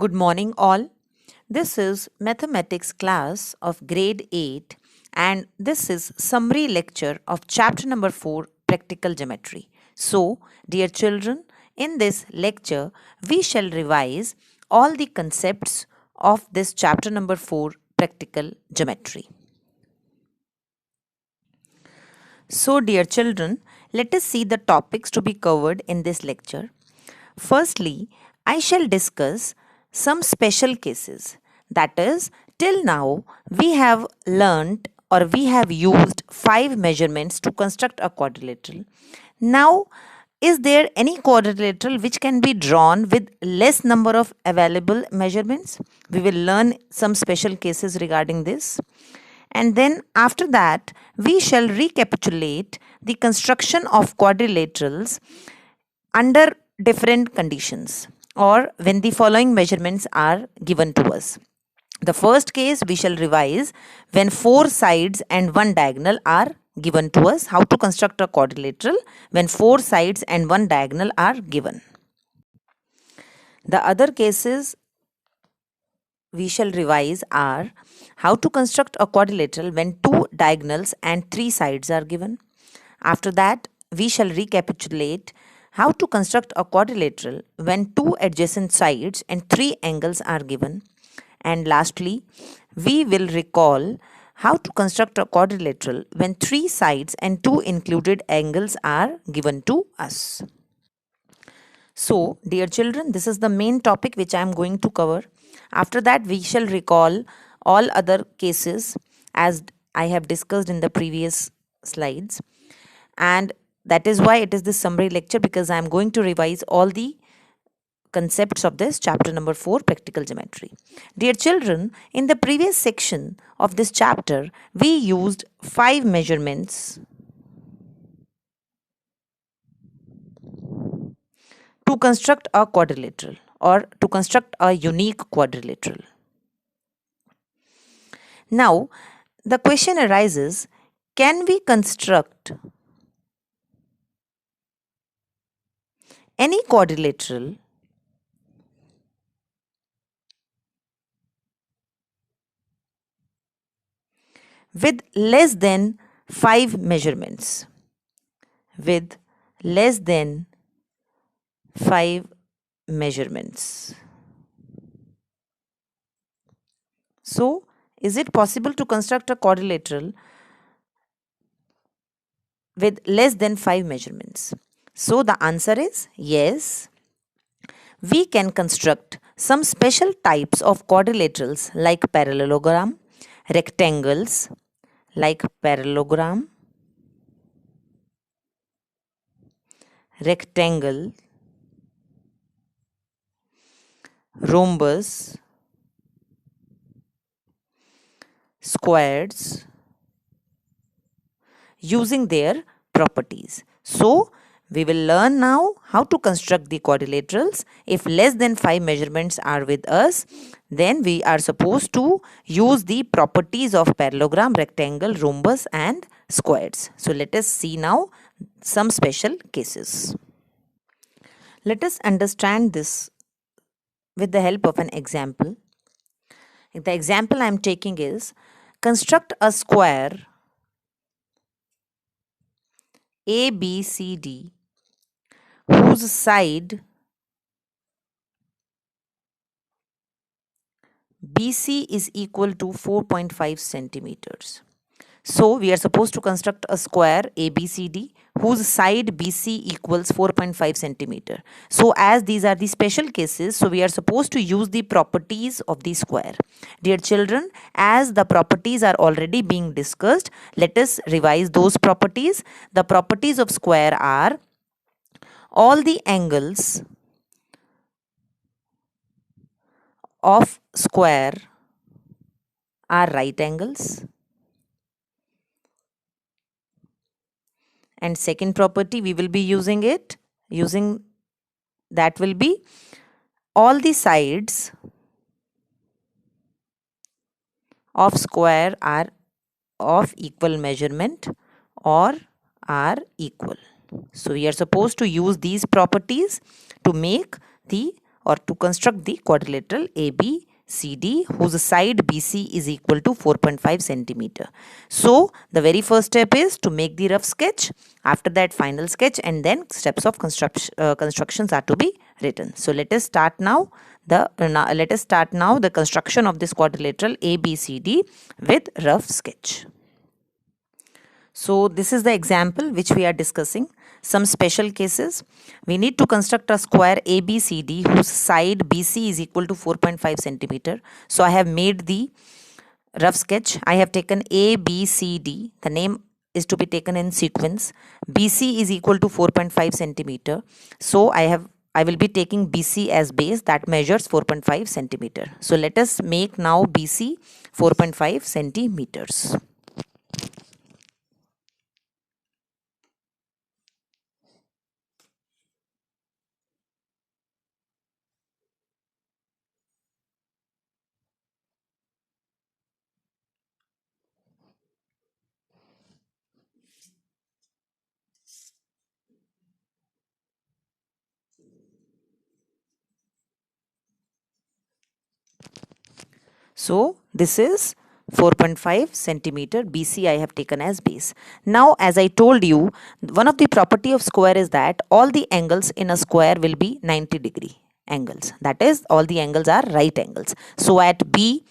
Good morning, all. This is mathematics class of grade 8, and this is summary lecture of chapter number 4, practical geometry. So, dear children, in this lecture we shall revise all the concepts of this chapter number 4, practical geometry. So, dear children, let us see the topics to be covered in this lecture. Firstly, I shall discuss some special cases. That is, till now we have learnt or we have used 5 measurements to construct a quadrilateral. Now, is there any quadrilateral which can be drawn with less number of available measurements? We will learn some special cases regarding this. And then after that, we shall recapitulate the construction of quadrilaterals under different conditions or when the following measurements are given to us. The first case we shall revise when 4 sides and 1 diagonal are given to us. How to construct a quadrilateral when 4 sides and 1 diagonal are given. The other cases we shall revise are how to construct a quadrilateral when 2 diagonals and 3 sides are given. After that, we shall recapitulate how to construct a quadrilateral when 2 adjacent sides and 3 angles are given. And lastly, we will recall how to construct a quadrilateral when 3 sides and 2 included angles are given to us. So, dear children, this is the main topic which I am going to cover. After that, we shall recall all other cases as I have discussed in the previous slides. And that is why it is this summary lecture, because I am going to revise all the concepts of this chapter number 4, practical geometry. Dear children, in the previous section of this chapter, we used 5 measurements to construct a quadrilateral or to construct a unique quadrilateral. Now, the question arises, can we construct any quadrilateral with less than 5 measurements? With less than 5 measurements. So, is it possible to construct a quadrilateral with less than 5 measurements? So, the answer is yes. We can construct some special types of quadrilaterals like parallelogram, rectangles like parallelogram, rectangle, rhombus, squares using their properties. So, we will learn now how to construct the quadrilaterals. If less than 5 measurements are with us, then we are supposed to use the properties of parallelogram, rectangle, rhombus and squares. So, let us see now some special cases. Let us understand this with the help of an example. The example I am taking is, construct a square ABCD whose side BC is equal to 4.5 centimeters. So, we are supposed to construct a square ABCD whose side BC equals 4.5 centimeter. So, as these are the special cases, so we are supposed to use the properties of the square. Dear children, as the properties are already being discussed, let us revise those properties. The properties of square are all the angles of square are right angles. And second property we will be using that will be all the sides of square are of equal measurement or are equal. So we are supposed to use these properties to make the or to construct the quadrilateral ABCD whose side BC is equal to 4.5 centimeter. So the very first step is to make the rough sketch, after that final sketch, and then steps of constructions are to be written. So let us start now the construction of this quadrilateral ABCD with rough sketch. So this is the example which we are discussing. Some special cases. We need to construct a square ABCD whose side BC is equal to 4.5 centimeter. So I have made the rough sketch. I have taken ABCD. The name is to be taken in sequence. BC is equal to 4.5 centimeter. So I will be taking BC as base, that measures 4.5 centimeter. So let us make now BC 4.5 centimeters. So this is 4.5 centimeter BC I have taken as base. Now as I told you, one of the property of square is that all the angles in a square will be 90-degree angles. That is, all the angles are right angles. So at B,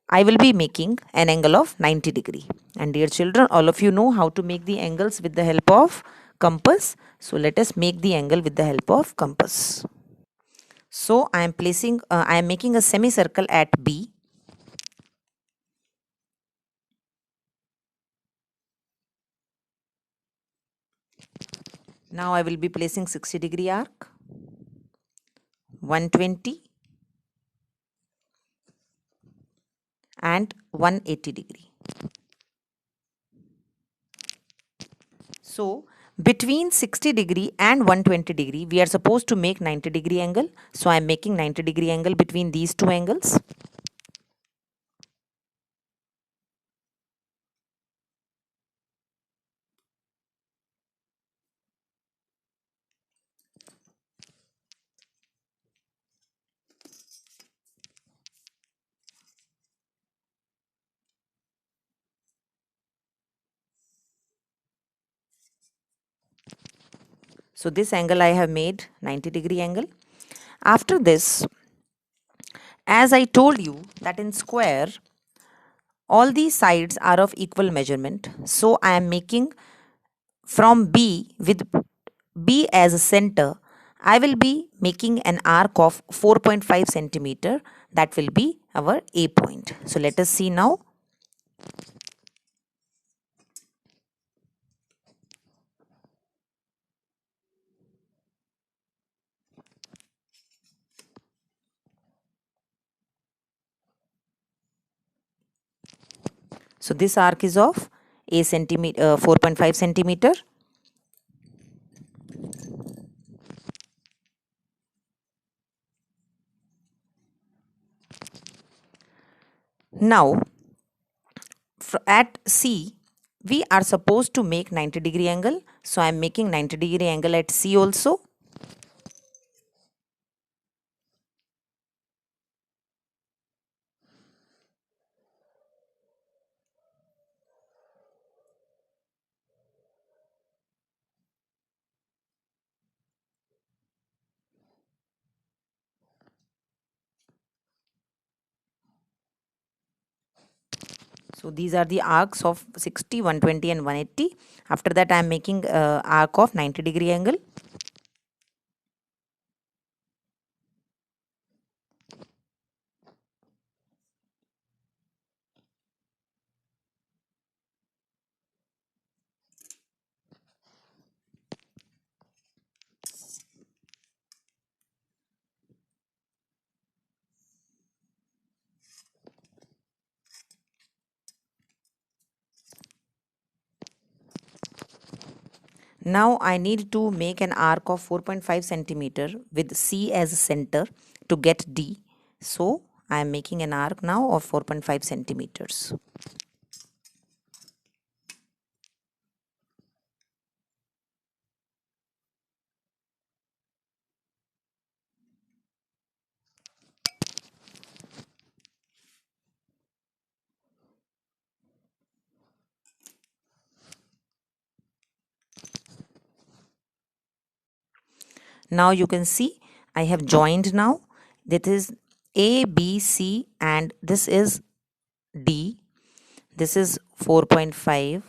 I will be making an angle of 90-degree. And dear children, all of you know how to make the angles with the help of compass. So let us make the angle with the help of compass. So I am making a semicircle at B. Now I will be placing 60-degree arc, 120 and 180-degree. So between 60-degree and 120-degree, we are supposed to make 90-degree angle. So I am making 90-degree angle between these two angles. So this angle I have made 90-degree angle. After this, as I told you that in square, all these sides are of equal measurement. So I am making from B with B as a center, I will be making an arc of 4.5 centimeter. That will be our A point. So let us see now. So this arc is of A centimeter, 4.5 centimeter. Now at C, we are supposed to make 90-degree angle. So I am making 90-degree angle at C also. So these are the arcs of 60, 120 and 180. After that I am making arc of 90-degree angle. Now I need to make an arc of 4.5 centimeter with C as a center to get D. So I am making an arc now of 4.5 centimeters. Now you can see I have joined now. This is A, B, C, and this is D. This is 4.5.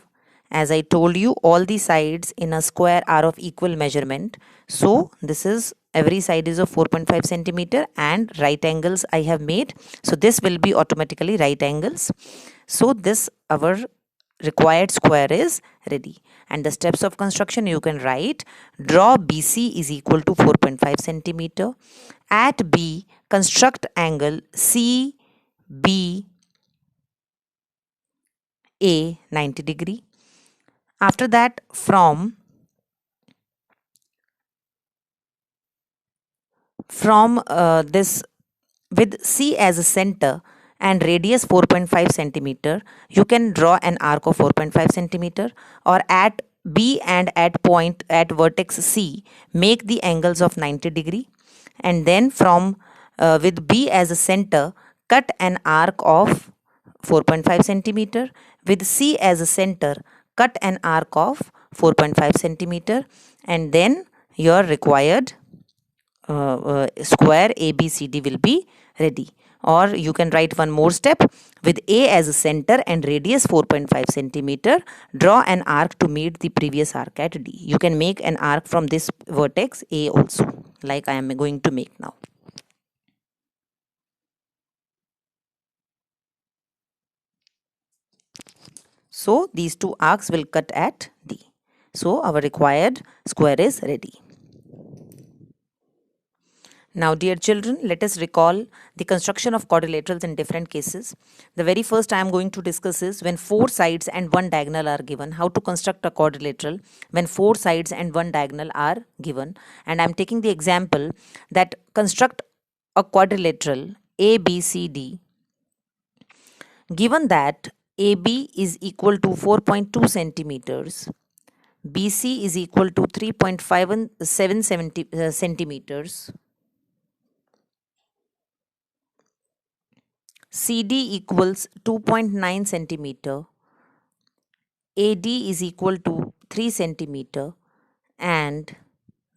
As I told you, all the sides in a square are of equal measurement. So this is, every side is of 4.5 centimeter, and right angles I have made. So this will be automatically right angles. So this, our required square is ready. And the steps of construction you can write: draw BC is equal to 4.5 centimeter. At B, construct angle CBA 90 degree. After that, from this, with C as a center and radius 4.5 centimeter, you can draw an arc of 4.5 centimeter. Or at B and at point at vertex C, make the angles of 90 degree. And then from with B as a center, cut an arc of 4.5 centimeter. With C as a center, cut an arc of 4.5 centimeter. And then your required square ABCD will be ready. Or you can write one more step: with A as a center and radius 4.5 centimeter, draw an arc to meet the previous arc at D. You can make an arc from this vertex A also, like I am going to make now. So these two arcs will cut at D. So our required square is ready. Now, dear children, let us recall the construction of quadrilaterals in different cases. The very first I am going to discuss is when four sides and one diagonal are given, how to construct a quadrilateral when four sides and one diagonal are given. And I am taking the example that construct a quadrilateral ABCD, given that AB is equal to 4.2 centimeters, BC is equal to 3.57 centimeters, CD equals 2.9 centimeter, AD is equal to 3 centimeter, and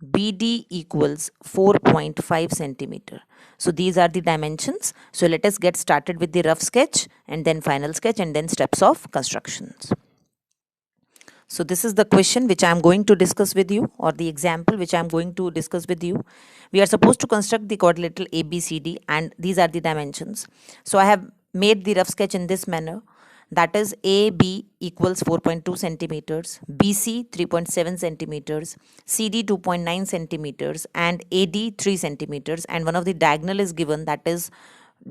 BD equals 4.5 centimeter. So these are the dimensions. So let us get started with the rough sketch and then final sketch and then steps of constructions. So this is the question which I am going to discuss with you, or the example which I am going to discuss with you. We are supposed to construct the quadrilateral ABCD, and these are the dimensions. So I have made the rough sketch in this manner. That is, AB equals 4.2 centimeters, BC 3.7 centimeters, CD 2.9 centimeters, and AD 3 centimeters. And one of the diagonal is given, that is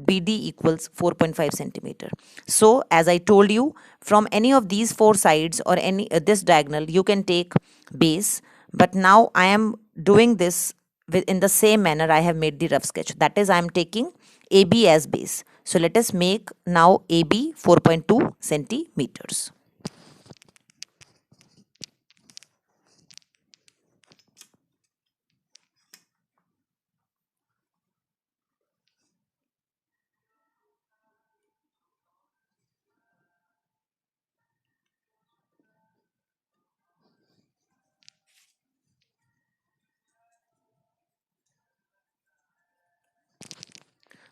BD equals 4.5 centimeter. So as I told you, from any of these four sides or any this diagonal, you can take base. But now I am doing this in the same manner I have made the rough sketch. That is, I am taking AB as base. So let us make now AB 4.2 centimeters.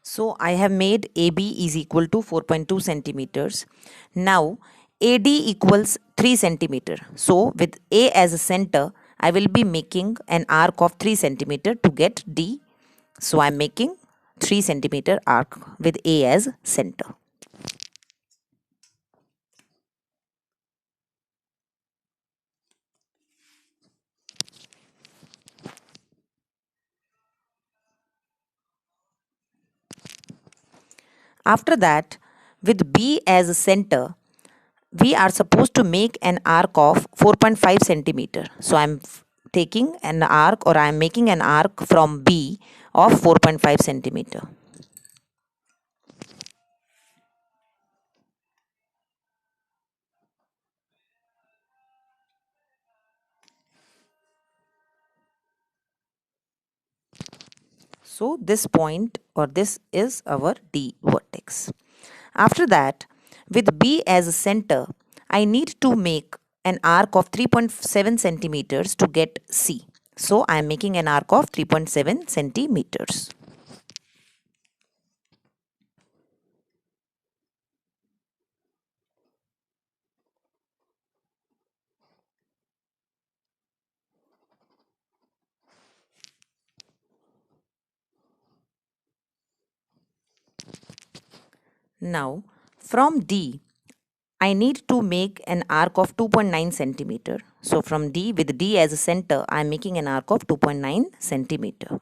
So I have made AB is equal to 4.2 centimeters. Now AD equals 3 centimeter. So with A as a center, I will be making an arc of 3 centimeter to get D. So I am making 3 centimeter arc with A as center. After that, with B as a center, we are supposed to make an arc of 4.5 centimeter. So I am taking an arc, or I am making an arc from B of 4.5 centimeter. So this point, or this is our D vertex. After that, with B as a center, I need to make an arc of 3.7 centimeters to get C. So I am making an arc of 3.7 centimeters. Now from D, I need to make an arc of 2.9 centimeter. So from D, with D as a center, I am making an arc of 2.9 centimeter.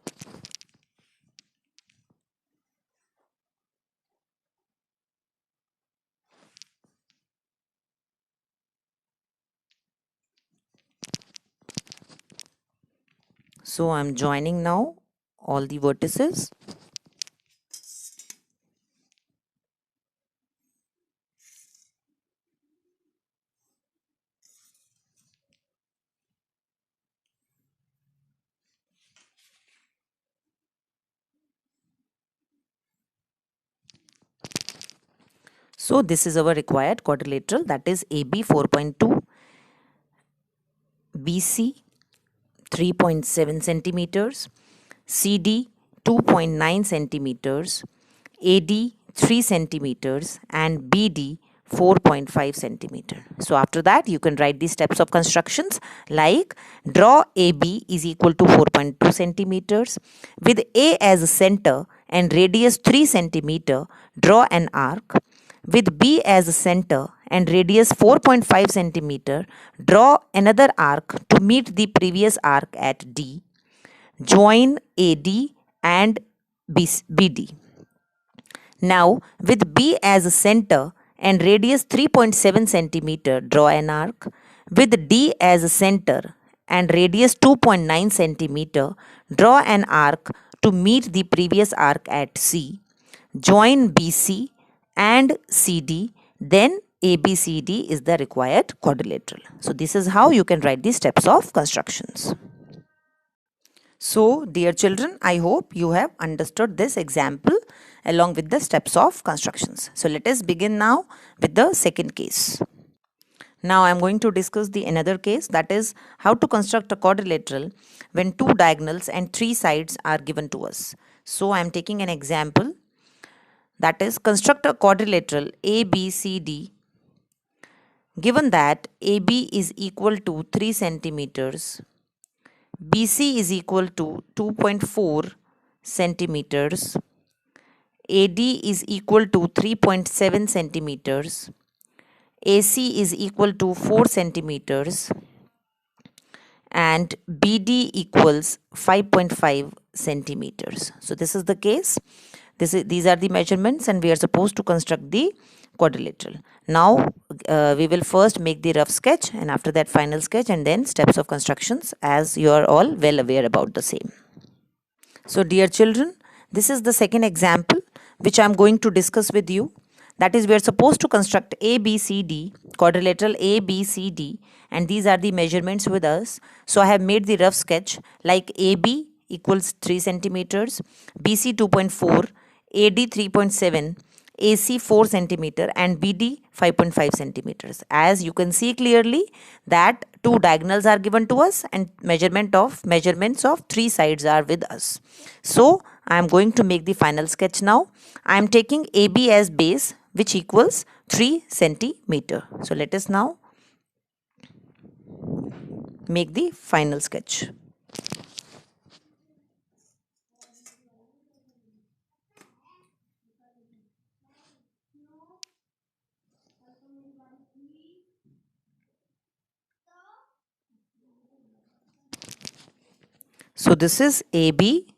So I am joining now all the vertices. So this is our required quadrilateral, that is AB 4.2, BC 3.7 centimeters, CD 2.9 centimeters, AD 3 centimeters, and BD 4.5 centimeter. So after that you can write the steps of constructions, like draw AB is equal to 4.2 centimeters. With A as a center and radius 3 centimeter, draw an arc. With B as a center and radius 4.5 centimeter, draw another arc to meet the previous arc at D. Join AD and BD. Now, with B as a center and radius 3.7 centimeter, draw an arc. With D as a center and radius 2.9 centimeter, draw an arc to meet the previous arc at C. Join BC and CD, then ABCD is the required quadrilateral. So this is how you can write the steps of constructions. So dear children, I hope you have understood this example along with the steps of constructions. So let us begin now with the second case. Now I am going to discuss the another case, that is how to construct a quadrilateral when two diagonals and three sides are given to us. So I am taking an example, that is construct a quadrilateral ABCD given that AB is equal to 3 centimeters, BC is equal to 2.4 centimeters, AD is equal to 3.7 centimeters, AC is equal to 4 centimeters, and BD equals 5.5 centimeters. So this is the case. These are the measurements and we are supposed to construct the quadrilateral. Now we will first make the rough sketch and after that final sketch and then steps of constructions, as you are all well aware about the same. So dear children, this is the second example which I am going to discuss with you. That is, we are supposed to construct ABCD, quadrilateral ABCD, and these are the measurements with us. So I have made the rough sketch, like AB equals 3 centimeters, BC 2.4, AD 3.7, AC 4 centimeter, and BD 5.5 centimeters. As you can see clearly that two diagonals are given to us and measurements of three sides are with us. So I am going to make the final sketch now. I am taking AB as base, which equals 3 centimeter. So let us now make the final sketch. So this is AB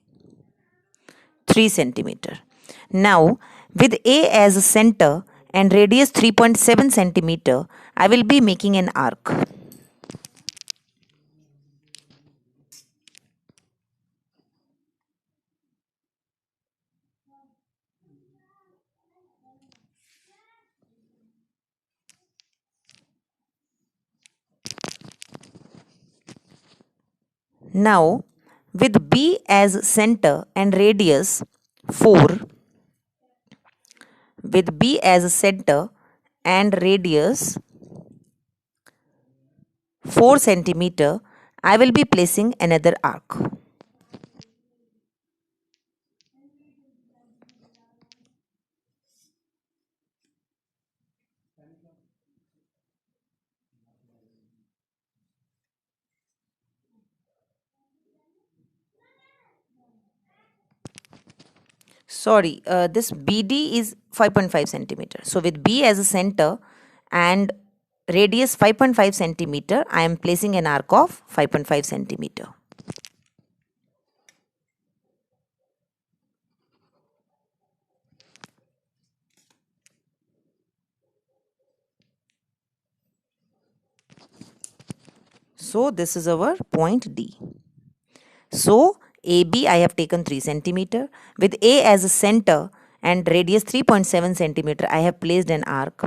3 centimeter. Now with A as a center and radius 3.7 centimeter, I will be making an arc. Now with B as center and radius 4, with B as a center and radius 4 centimeter, I will be placing another arc. Sorry, this BD is 5.5 centimeter. So with B as a center and radius 5.5 centimeter, I am placing an arc of 5.5 centimeter. So this is our point D. So AB I have taken 3 centimeter. With A as a center and radius 3.7 centimeter, I have placed an arc.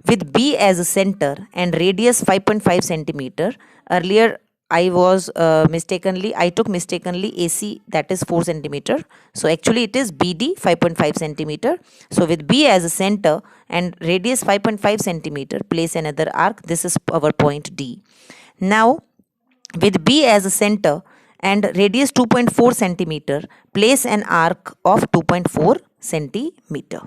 With B as a center and radius 5.5 centimeter, earlier I took mistakenly AC, that is 4 centimeter. So actually it is BD 5.5 centimeter. So with B as a center and radius 5.5 centimeter, place another arc. This is our point D. Now with B as a center and radius 2.4 centimeter, place an arc of 2.4 centimeter.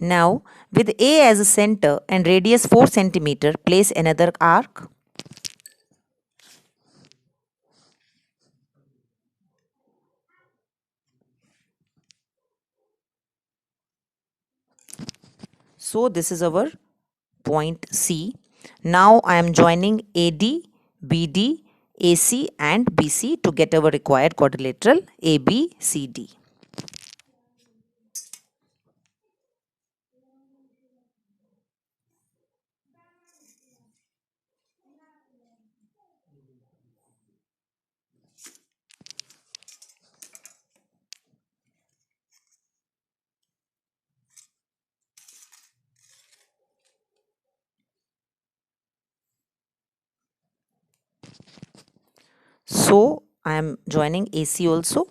Now with A as a center and radius 4 centimeter, place another arc. So this is our point C. Now I am joining AD, BD, AC and BC to get our required quadrilateral ABCD. So I am joining AC also.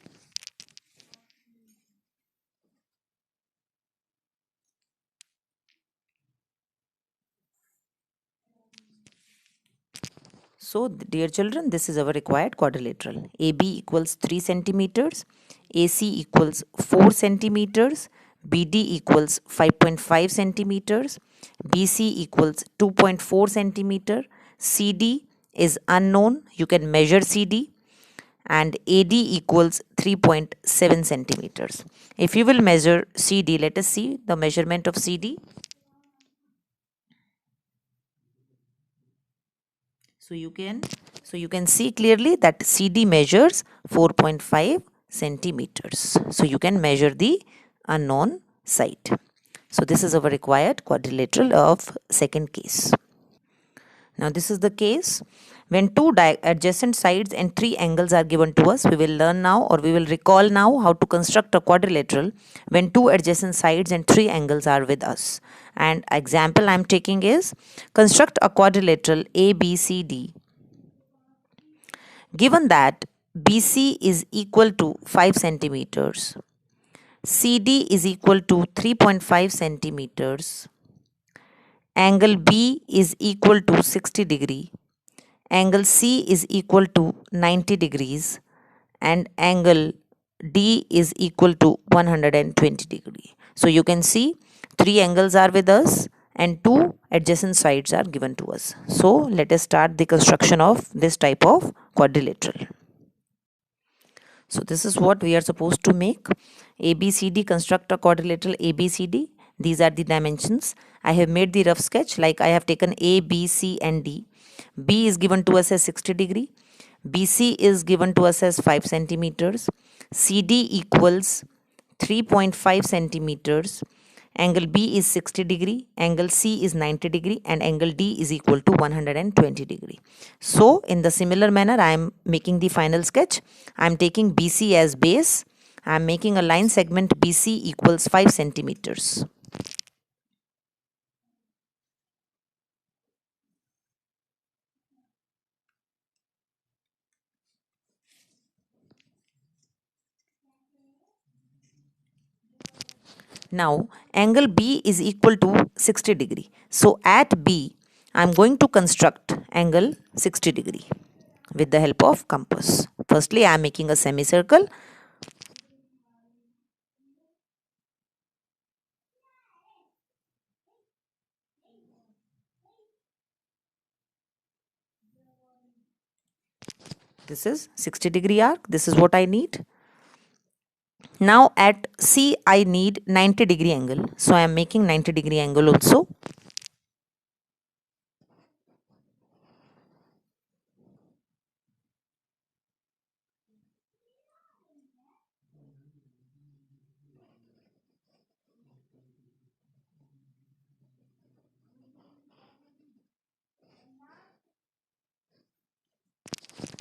So, dear children, this is our required quadrilateral. AB equals 3 centimeters, AC equals 4 centimeters, BD equals 5.5 centimeters, BC equals 2.4 centimeter, CD is unknown, you can measure CD, and AD equals 3.7 centimeters. If you will measure CD, let us see the measurement of CD. So you can see clearly that CD measures 4.5 centimeters. So you can measure the unknown side. So this is our required quadrilateral of second case. Now this is the case when two adjacent sides and three angles are given to us. We will learn now, or we will recall now, how to construct a quadrilateral when two adjacent sides and three angles are with us. And example I am taking is, construct a quadrilateral ABCD given that BC is equal to 5 centimeters, CD is equal to 3.5 centimeters, angle B is equal to 60 degree, angle C is equal to 90 degrees, and angle D is equal to 120 degree. So you can see three angles are with us and two adjacent sides are given to us. So let us start the construction of this type of quadrilateral. So this is what we are supposed to make. ABCD, construct a quadrilateral ABCD. These are the dimensions. I have made the rough sketch, like I have taken A, B, C and D. B is given to us as 60 degree. BC is given to us as 5 centimeters. CD equals 3.5 centimeters. Angle B is 60 degree, angle C is 90 degree, and angle D is equal to 120 degree. So in the similar manner, I am making the final sketch. I am taking BC as base. I am making a line segment BC equals 5 centimeters. Now angle B is equal to 60 degree. So at B, I am going to construct angle 60 degree with the help of compass. Firstly, I am making a semicircle. This is 60-degree arc. This is what I need. Now at C, I need 90-degree angle. So I am making 90-degree angle also.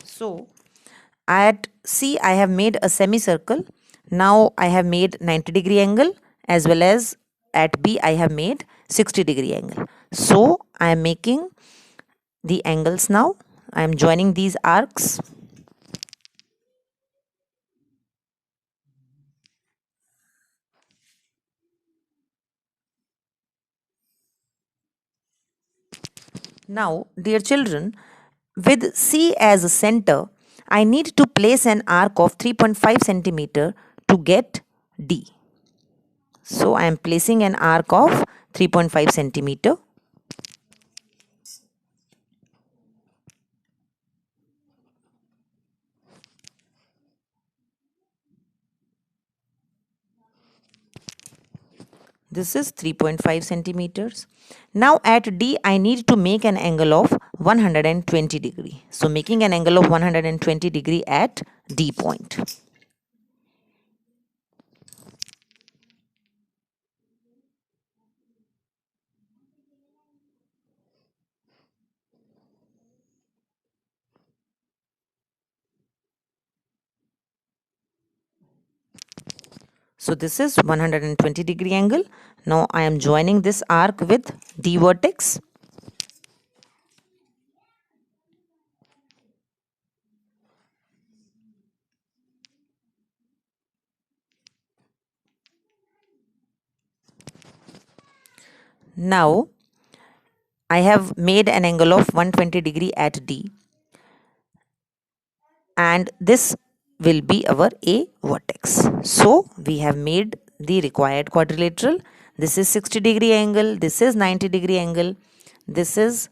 So at C, I have made a semicircle. Now I have made 90-degree angle, as well as at B, I have made 60-degree angle. So I am making the angles now. I am joining these arcs. Now, dear children, with C as a center, I need to place an arc of 3.5 centimeter to get D. So I am placing an arc of 3.5 centimeter. This is 3.5 centimeters. Now at D, I need to make an angle of 120 degree. So making an angle of 120 degree at D point. So this is 120-degree angle. Now I am joining this arc with D vertex. Now I have made an angle of 120-degree at D, and this will be our A vertex. So we have made the required quadrilateral. This is 60-degree angle, this is 90-degree angle, this is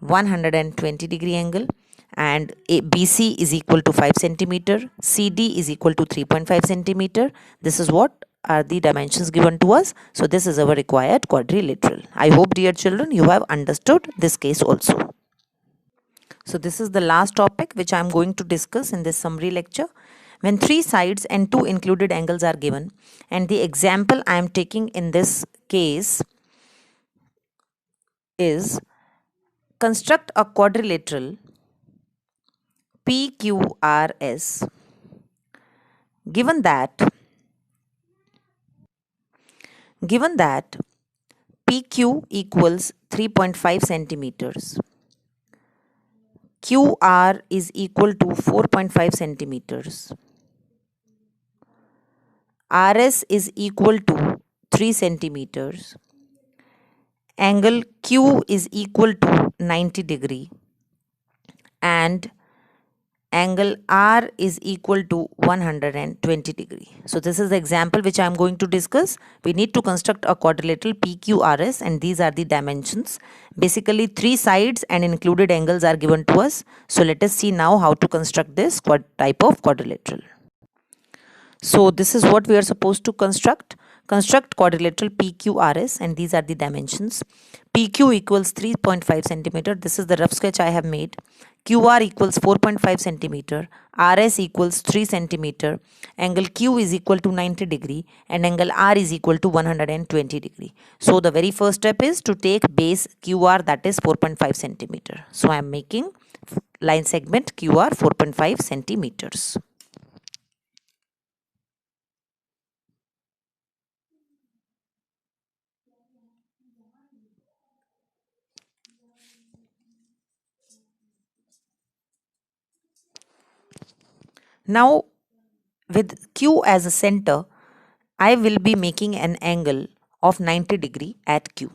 120-degree angle, and BC is equal to 5 centimeter, CD is equal to 3.5 centimeter. This is what are the dimensions given to us. So this is our required quadrilateral. I hope, dear children, you have understood this case also. So this is the last topic which I am going to discuss in this summary lecture. When three sides and two included angles are given, and the example I am taking in this case is construct a quadrilateral PQRS. Given that PQ equals 3.5 centimeters, QR is equal to 4.5 centimeters, RS is equal to 3 centimeters, angle Q is equal to 90 degree, and angle R is equal to 120 degree. So this is the example which I am going to discuss. We need to construct a quadrilateral PQRS, and these are the dimensions. Basically, three sides and included angles are given to us. So let us see now how to construct this type of quadrilateral. So this is what we are supposed to construct. Construct quadrilateral PQRS, and these are the dimensions. PQ equals 3.5 centimeter. This is the rough sketch I have made. QR equals 4.5 centimeter. RS equals 3 centimeter. Angle Q is equal to 90 degree, and angle R is equal to 120 degree. So the very first step is to take base QR, that is 4.5 centimeter. So I am making line segment QR 4.5 centimeters. Now with Q as a center, I will be making an angle of 90 degree at Q.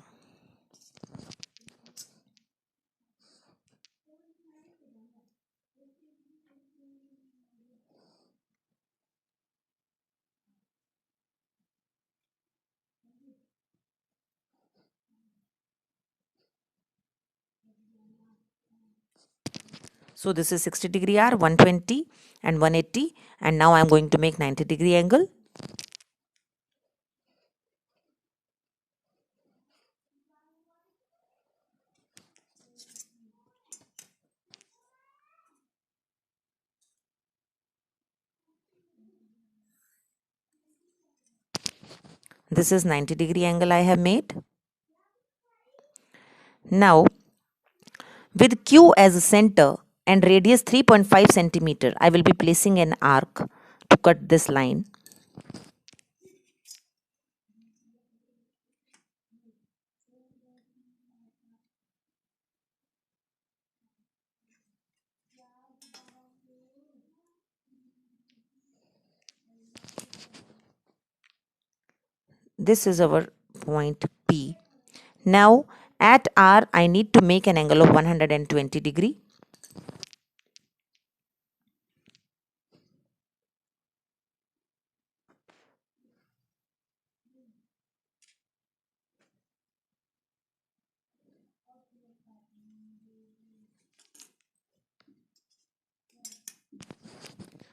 So this is 60 degree R, 120 and 180, and now I am going to make 90 degree angle. This is 90 degree angle I have made. Now with Q as a center and radius 3.5 centimeter, I will be placing an arc to cut this line. This is our point P. Now at R, I need to make an angle of 120 degree.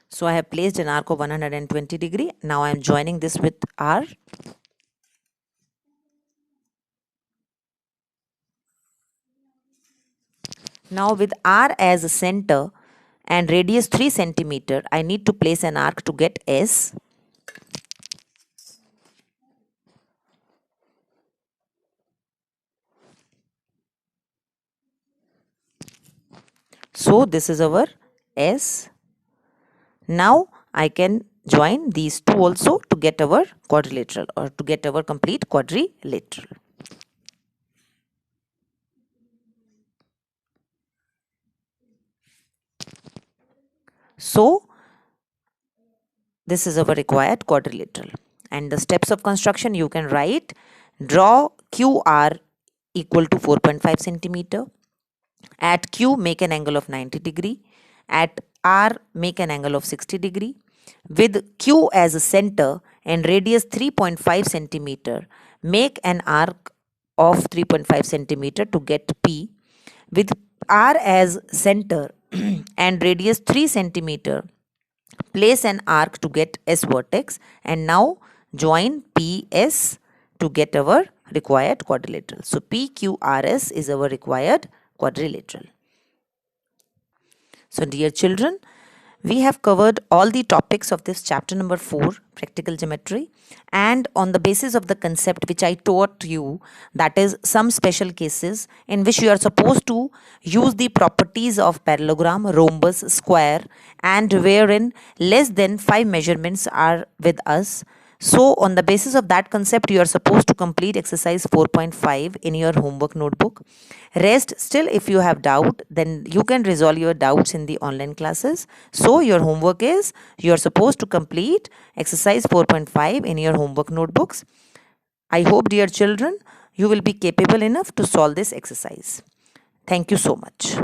So I have placed an arc of 120 degree. Now I am joining this with R. Now with R as a center and radius 3 centimeter, I need to place an arc to get S. So this is our S. Now I can join these two also to get our quadrilateral, or to get our complete quadrilateral. So this is our required quadrilateral. And the steps of construction you can write: draw QR equal to 4.5 centimeter. At Q, make an angle of 90 degree. At R, make an angle of 60 degree. With Q as a center and radius 3.5 centimeter, make an arc of 3.5 centimeter to get P. With R as center and radius 3 centimeter, place an arc to get S vertex, and now join PS to get our required quadrilateral. So PQRS is our required quadrilateral. So dear children, we have covered all the topics of this chapter number 4, practical geometry, and on the basis of the concept which I taught you, that is some special cases in which you are supposed to use the properties of parallelogram, rhombus, square, and wherein less than 5 measurements are with us. So on the basis of that concept, you are supposed to complete exercise 4.5 in your homework notebook. Rest, still if you have doubt, then you can resolve your doubts in the online classes. So your homework is, you are supposed to complete exercise 4.5 in your homework notebooks. I hope, dear children, you will be capable enough to solve this exercise. Thank you so much.